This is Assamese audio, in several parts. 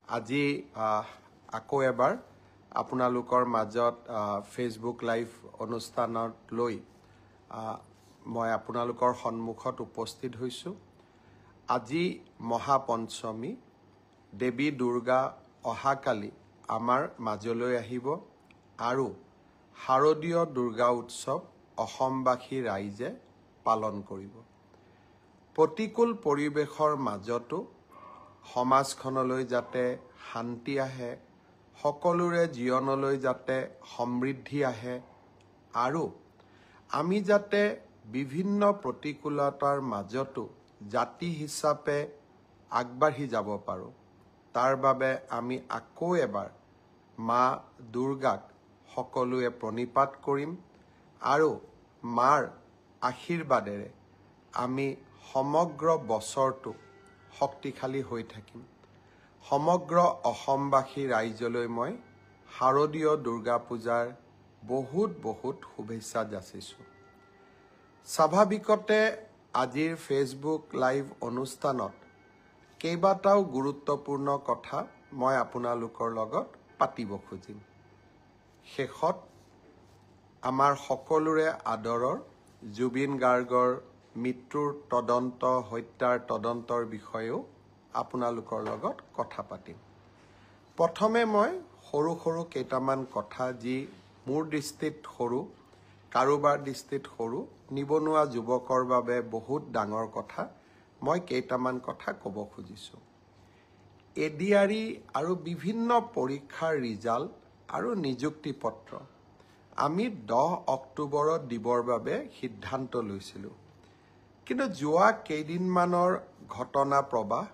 আজি আকৌ এবাৰ আপোনালোকৰ মাজত ফেচবুক লাইভ অনুষ্ঠানত লৈ মই আপোনালোকৰ সন্মুখত উপস্থিত হৈছোঁ। আজি মহাপঞ্চমী, দেৱী দুৰ্গা অহাকালি আমাৰ মাজলৈ আহিব আৰু শাৰদীয় দুৰ্গা উৎসৱ অসমবাসী ৰাইজে পালন কৰিব। প্ৰতিকূল পৰিৱেশৰ মাজতো সমাজখনলৈ যাতে শান্তি আহে, সকলোৰে জীৱনলৈ যাতে সমৃদ্ধি আহে আৰু আমি যাতে বিভিন্ন প্ৰতিকূলতাৰ মাজতো জাতি হিচাপে আগবাঢ়ি যাব পাৰোঁ, তাৰ বাবে আমি আকৌ এবাৰ মা দুৰ্গাক সকলোৱে প্ৰণিপাত কৰিম আৰু মাৰ আশীৰ্বাদেৰে আমি সমগ্ৰ বছৰটো শক্তিশালী হৈ থাকিম। সমগ্ৰ অসমবাসী ৰাইজলৈ মই শাৰদীয় দুৰ্গা পূজাৰ বহুত শুভেচ্ছা যাচিছোঁ। স্বাভাৱিকতে আজিৰ ফেচবুক লাইভ অনুষ্ঠানত কেইবাটাও গুৰুত্বপূৰ্ণ কথা মই আপোনালোকৰ লগত পাতিব খুজিম। শেষত আমাৰ সকলোৰে আদৰৰ জুবিন গাৰ্গৰ মৃত্যুৰ তদন্ত, হত্যাৰ তদন্তৰ বিষয়েও আপোনালোকৰ লগত কথা পাতিম। প্ৰথমে মই সৰু কেইটামান কথা, যি মোৰ দৃষ্টিত সৰু, কাৰোবাৰ দৃষ্টিত সৰু, নিবনুৱা যুৱকৰ বাবে বহুত ডাঙৰ কথা, মই কেইটামান কথা ক'ব খুজিছোঁ। এডিআৰই আৰু বিভিন্ন পৰীক্ষাৰ ৰিজাল্ট আৰু নিযুক্তি পত্ৰ আমি 10 অক্টোবৰত দিবৰ বাবে সিদ্ধান্ত লৈছিলোঁ। কিন্তু যোৱা কেইদিনমানৰ ঘটনা প্ৰবাহ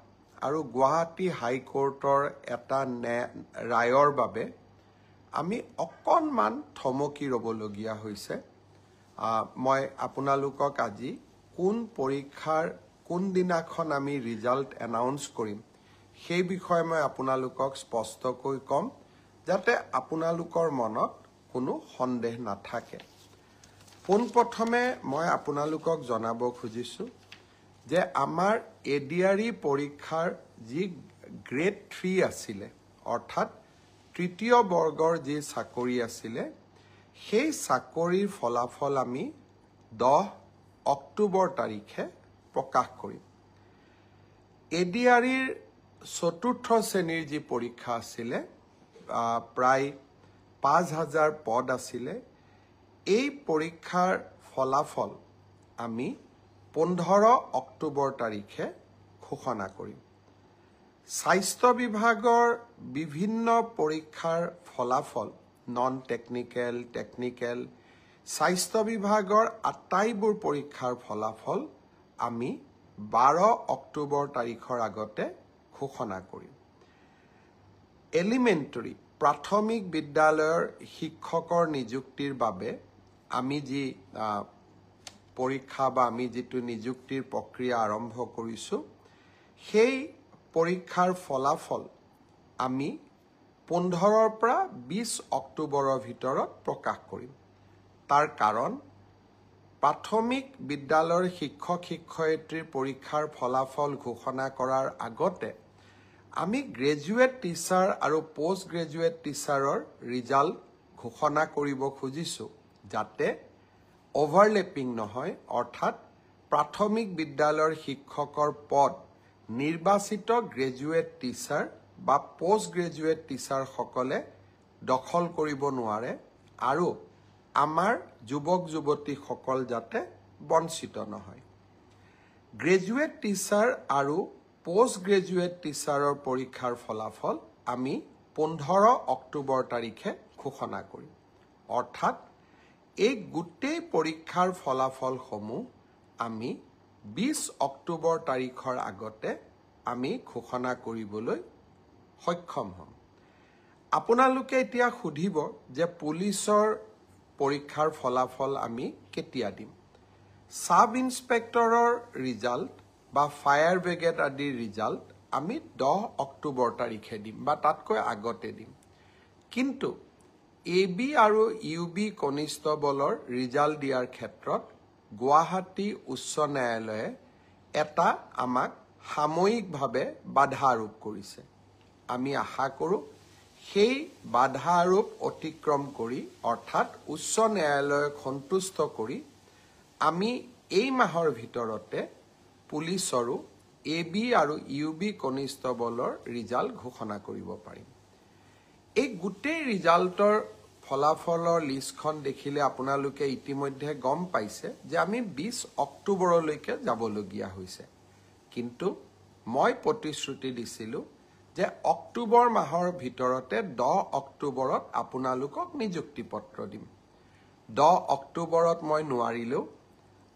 আৰু গুৱাহাটী হাইকোৰ্টৰ এটা ৰায়ৰ বাবে আমি অকণমান থমকি ৰ'বলগীয়া হৈছে। মই আপোনালোকক আজি কোন পৰীক্ষাৰ কোনদিনাখন আমি ৰিজাল্ট এনাউন্স কৰিম সেই বিষয়ে মই আপোনালোকক স্পষ্টকৈ ক'ম, যাতে আপোনালোকৰ মনত কোনো সন্দেহ নাথাকে। পোনপ্ৰথমে মই আপোনালোকক জনাব খুজিছোঁ যে আমাৰ এডিআৰই পৰীক্ষাৰ যি গ্ৰেড 3 আছিলে, অৰ্থাৎ তৃতীয় বৰ্গৰ যি চাকৰি আছিলে, সেই চাকৰিৰ ফলাফল আমি 10 অক্টোবৰ তাৰিখে প্ৰকাশ কৰিম। এডিআৰইৰ চতুৰ্থ শ্ৰেণীৰ যি পৰীক্ষা আছিলে, প্ৰায় 5000 পদ আছিলে, এই পৰীক্ষাৰ ফলাফল আমি 15 অক্টোবৰ তাৰিখে ঘোষণা কৰিম। স্বাস্থ্য বিভাগৰ বিভিন্ন পৰীক্ষাৰ ফলাফল, নন টেকনিকেল, টেকনিকেল, স্বাস্থ্য বিভাগৰ আটাইবোৰ পৰীক্ষাৰ ফলাফল আমি 12 অক্টোবৰ তাৰিখৰ আগতে ঘোষণা কৰিম। এলিমেণ্টাৰী প্ৰাথমিক বিদ্যালয়ৰ শিক্ষকৰ নিযুক্তিৰ বাবে আমি যি পৰীক্ষা বা আমি যিটো নিযুক্তিৰ প্ৰক্ৰিয়া আৰম্ভ কৰিছোঁ, সেই পৰীক্ষাৰ ফলাফল আমি 15 পৰা 20 অক্টোবৰৰ ভিতৰত প্ৰকাশ কৰিম। তাৰ কাৰণ, প্ৰাথমিক বিদ্যালয়ৰ শিক্ষক-শিক্ষয়িত্ৰীৰ পৰীক্ষাৰ ফলাফল ঘোষণা কৰাৰ আগতে আমি গ্ৰেজুৱেট টিচাৰ আৰু পোষ্ট গ্ৰেজুৱেট টিচাৰৰ ৰিজাল্ট ঘোষণা কৰিব খুজিছোঁ, যাতে অভাৰলেপিং নহয়, অৰ্থাৎ প্ৰাথমিক বিদ্যালয়ৰ শিক্ষকৰ পদ নিৰ্বাচিত গ্ৰেজুৱেট টিচাৰ বা পোষ্ট গ্ৰেজুৱেট টিচাৰসকলে দখল কৰিব নোৱাৰে আৰু আমাৰ যুৱক যুৱতীসকল যাতে বঞ্চিত নহয়। গ্ৰেজুৱেট টিচাৰ আৰু পোষ্ট গ্ৰেজুৱেট টিচাৰৰ পৰীক্ষাৰ ফলাফল আমি 15 অক্টোবৰ তাৰিখে ঘোষণা কৰিম। অৰ্থাৎ এই গোটেই পৰীক্ষাৰ ফলাফলসমূহ আমি 20 অক্টোবৰ তাৰিখৰ আগতে আমি ঘোষণা কৰিবলৈ সক্ষম হ'ম। আপোনালোকে এতিয়া সুধিব যে পুলিচৰ পৰীক্ষাৰ ফলাফল আমি কেতিয়া দিম? সাব ইন্সপেক্টৰৰ ৰিজাল্ট বা ফায়াৰ ব্ৰিগেড আদিৰ ৰিজাল্ট আমি 10 অক্টোবৰ তাৰিখে দিম বা তাতকৈ আগতে দিম। কিন্তু AB আৰু UB কনিষ্টবলৰ ৰিজাল্ট দিয়াৰ ক্ষেত্ৰত গুৱাহাটী উচ্চ ন্যায়ালয়ে এটা আমাক সাময়িকভাৱে বাধা আৰোপ কৰিছে। আমি আশা কৰোঁ সেই বাধা আৰোপ অতিক্ৰম কৰি অৰ্থাৎ উচ্চ ন্যায়ালয়ক সন্তুষ্ট কৰি আমি এই মাহৰ ভিতৰতে পুলিচৰো AB আৰু UB কনিষ্টবলৰ ৰিজাল্ট ঘোষণা কৰিব পাৰিম। এই গোটেই ৰিজাল্টৰ ফলাফলৰ লিষ্টখন দেখিলে আপোনালোকে ইতিমধ্যে গম পাইছে যে আমি 20 অক্টোবৰলৈকে যাবলগীয়া হৈছে। কিন্তু মই প্ৰতিশ্ৰুতি দিছিলোঁ যে অক্টোবৰ মাহৰ ভিতৰতে 10 অক্টোবৰত আপোনালোকক নিযুক্তি পত্ৰ দিম। 10 অক্টোবৰত মই নোৱাৰিলেও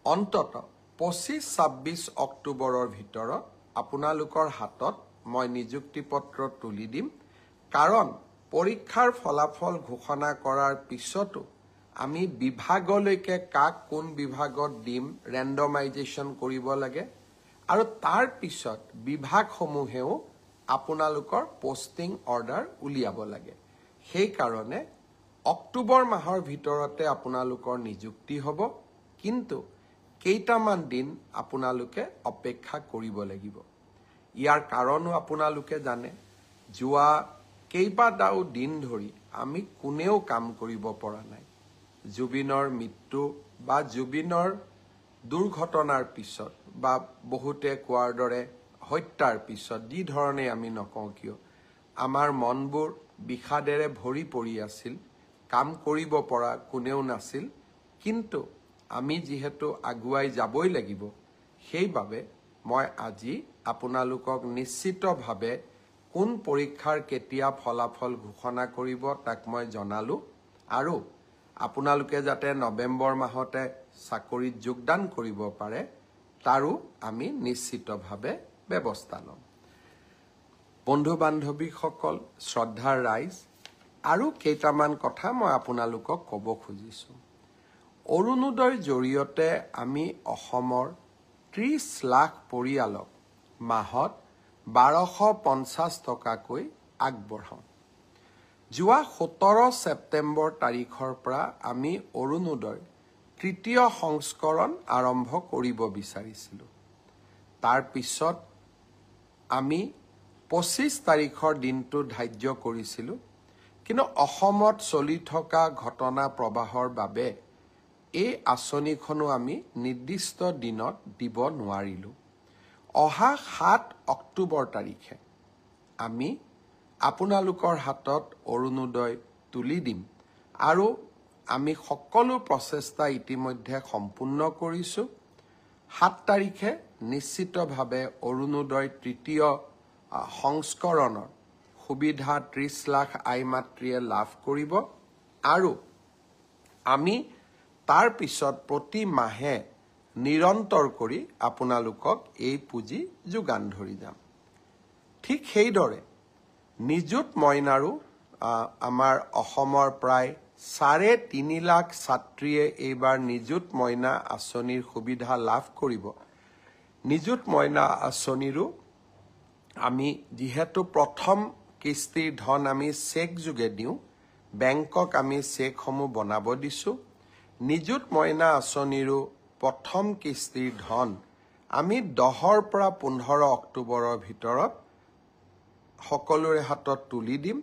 অন্তত 25-26 অক্টোবৰৰ ভিতৰত আপোনালোকৰ হাতত মই নিযুক্তি পত্ৰ তুলি দিম। কাৰণ পৰীক্ষাৰ ফলাফল ঘোষণা কৰাৰ পিছতো আমি বিভাগলৈকে কাক কোন বিভাগত দিম ৰেণ্ডমাইজেশ্যন কৰিব লাগে আৰু তাৰ পিছত বিভাগসমূহেও আপোনালোকৰ পোষ্টিং অৰ্ডাৰ উলিয়াব লাগে। সেইকাৰণে অক্টোবৰ মাহৰ ভিতৰতে আপোনালোকৰ নিযুক্তি হ'ব, কিন্তু কেইটামান দিন আপোনালোকে অপেক্ষা কৰিব লাগিব। ইয়াৰ কাৰণো আপোনালোকে জানে, যোৱা কেইবাটাও দিন ধৰি আমি কোনেও কাম কৰিব পৰা নাই। জুবিনৰ মৃত্যু বা জুবিনৰ দুৰ্ঘটনাৰ পিছত বা বহুতে কোৱাৰ দৰে হত্যাৰ পিছত যি ধৰণে আমি নকওঁ কিয় আমাৰ মনবোৰ বিষাদেৰে ভৰি পৰি আছিল, কাম কৰিব পৰা কোনেও নাছিল। কিন্তু আমি যিহেতু আগুৱাই যাবই লাগিব, সেইবাবে মই আজি আপোনালোকক নিশ্চিতভাৱে কোন পৰীক্ষাৰ কেতিয়া ফলাফল ঘোষণা কৰিব তাক মই জনালোঁ আৰু আপোনালোকে যাতে নৱেম্বৰ মাহতে চাকৰিত যোগদান কৰিব পাৰে তাৰো আমি নিশ্চিতভাৱে ব্যৱস্থা ল'ম। বন্ধু বান্ধৱীসকল, শ্ৰদ্ধাৰ ৰাইজ, আৰু কেইটামান কথা মই আপোনালোকক ক'ব খুজিছোঁ। অৰুণোদয়ৰ জৰিয়তে আমি অসমৰ 30 লাখ পৰিয়ালক মাহত 1250 টকাকৈ আগবঢ়াওঁ। যোৱা 17 ছেপ্টেম্বৰ তাৰিখৰ পৰা আমি অৰুণোদয়ৰ 3য় সংস্কৰণ আৰম্ভ কৰিব বিচাৰিছিলোঁ। তাৰ পিছত আমি 25 তাৰিখৰ দিনটো ধাৰ্য কৰিছিলোঁ, কিন্তু অসমত চলি থকা ঘটনা প্ৰবাহৰ বাবে এই আঁচনিখনো আমি নিৰ্দিষ্ট দিনত দিব নোৱাৰিলোঁ। অহা 7 অক্টোবৰ তাৰিখে আমি আপোনালোকৰ হাতত অৰুণোদয় তুলি দিম আৰু আমি সকলো প্ৰচেষ্টা ইতিমধ্যে সম্পূৰ্ণ কৰিছোঁ। 7 তাৰিখে নিশ্চিতভাৱে অৰুণোদয় 3য় সংস্কৰণৰ সুবিধা 30 লাখ আই মাতৃয়ে লাভ কৰিব আৰু আমি তাৰ পিছত প্ৰতি মাহে নিৰন্তৰ কৰি আপোনালোকক এই পুঁজি যোগান ধৰি যাম। ঠিক সেইদৰে নিযুত মইনাৰো আমাৰ অসমৰ প্ৰায় 3.5 লাখ ছাত্ৰীয়ে এইবাৰ নিযুত মইনা আঁচনিৰ সুবিধা লাভ কৰিব। নিযুত মইনা আঁচনিৰো আমি যিহেতু প্ৰথম কিস্তিৰ ধন আমি চেক যোগে দিওঁ, বেংকক আমি চেকসমূহ বনাব দিছোঁ। নিযুত মইনা আঁচনিৰো প্ৰথম কিস্তিৰ ধন আমি 10ৰ পৰা 15 অক্টোবৰৰ ভিতৰত সকলোৰে হাতত তুলি দিম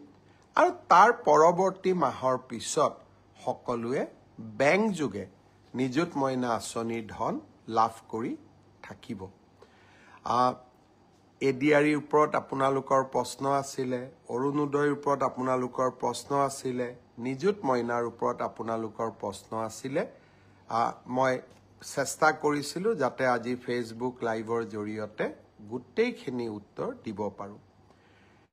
আৰু তাৰ পৰৱৰ্তী মাহৰ পিছত সকলোৱে বেংক যোগে নিযুত মইনা আঁচনিৰ ধন লাভ কৰি থাকিব। এডিআৰিৰ ওপৰত আপোনালোকৰ প্ৰশ্ন আছিলে, অৰুণোদয়ৰ ওপৰত আপোনালোকৰ প্ৰশ্ন আছিলে, নিযুত মইনাৰ ওপৰত আপোনালোকৰ প্ৰশ্ন আছিলে। মই চেষ্টা কৰিছিলোঁ যাতে আজি ফেচবুক লাইভৰ জৰিয়তে গোটেইখিনি উত্তৰ দিব পাৰোঁ।